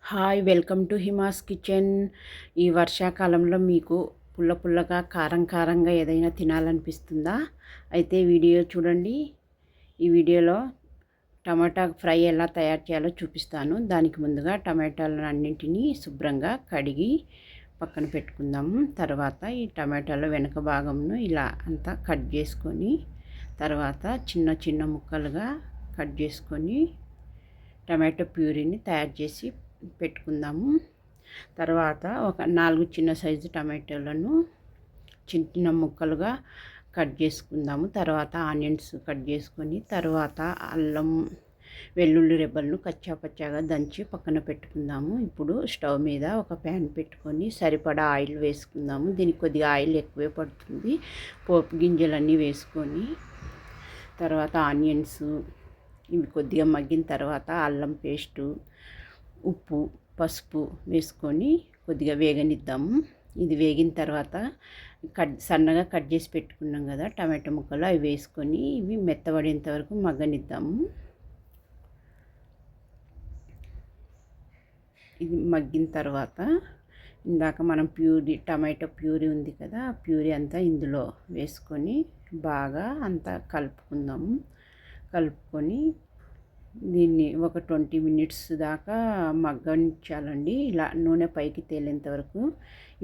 Hi, welcome to Hima's kitchen. ఈ వర్షాకాలంలో మీకు పుల్ల పుల్లగా కారం కారంగా ఏదైనా తినాలనిపిస్తుందా? అయితే వీడియో చూడండి. ఈ వీడియోలో టమాటా ఫ్రై ఎలా తయారు చేయాలో చూపిస్తాను. దానికి ముందుగా టమాటాలను అన్నింటినీ శుభ్రంగా కడిగి పక్కన పెట్టుకుందాము. తర్వాత ఈ టమాటాల వెనక భాగంను ఇలా అంతా కట్ చేసుకొని, తర్వాత చిన్న చిన్న ముక్కలుగా కట్ చేసుకొని టమాటో ప్యూరీని తయారు చేసి పెట్టుకుందాము. తర్వాత ఒక 4 చిన్న సైజు టమాటోలను చిన్న చిన్న ముక్కలుగా కట్ చేసుకుందాము. తర్వాత ఆనియన్స్ కట్ చేసుకొని, తర్వాత అల్లం వెల్లుల్లి రెబ్బలను కచ్చాపచ్చాగా దంచి పక్కన పెట్టుకుందాము. ఇప్పుడు స్టవ్ మీద ఒక ప్యాన్ పెట్టుకొని సరిపడా ఆయిల్ వేసుకుందాము. దీనికి కొద్దిగా ఆయిల్ ఎక్కువే పడుతుంది. పోపు గింజలన్నీ వేసుకొని, తర్వాత ఆనియన్స్ ఇవి కొద్దిగా మగ్గిన తర్వాత అల్లం పేస్టు, ఉప్పు, పసుపు వేసుకొని కొద్దిగా వేగనిద్దాము. ఇది వేగిన తర్వాత సన్నగా కట్ చేసి పెట్టుకున్నాం కదా టమాటో ముక్కలు, అవి వేసుకొని ఇవి మెత్తబడేంత వరకు మగ్గనిద్దాము. ఇది మగ్గిన తర్వాత ఇందాక మనం టమాటో ప్యూరీ ఉంది కదా, ఆ ప్యూరీ అంతా ఇందులో వేసుకొని బాగా అంతా కలుపుకొని దీన్ని ఒక 20 మినిట్స్ దాకా మగ్గనించాలండి, ఇలా నూనె పైకి తేలేంత వరకు.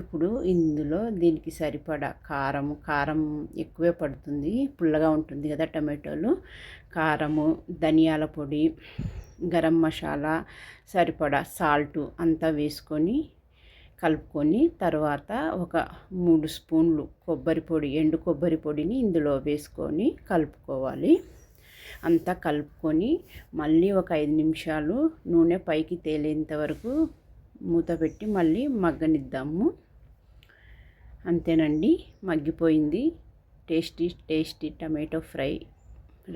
ఇప్పుడు ఇందులో దీనికి సరిపడా కారం ఎక్కువే పడుతుంది, పుల్లగా ఉంటుంది కదా టమాటోలు. కారము, ధనియాల పొడి, గరం మసాలా, సరిపడా సాల్టు అంతా వేసుకొని కలుపుకొని, తర్వాత ఒక 3 స్పూన్లు ఎండు కొబ్బరి పొడిని ఇందులో వేసుకొని కలుపుకోవాలి. అంతా కలుపుకొని మళ్ళీ ఒక 5 నిమిషాలు నూనె పైకి తేలేంత వరకు మూత పెట్టి మళ్ళీ మగ్గనిద్దాము. అంతేనండి, మగ్గిపోయింది. టేస్టీ టమాటో ఫ్రై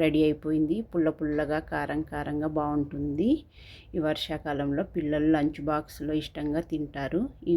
రెడీ అయిపోయింది. పుల్లగా కారంగా బాగుంటుంది. ఈ వర్షాకాలంలో పిల్లలు లంచ్ బాక్స్లో ఇష్టంగా తింటారు. ఈ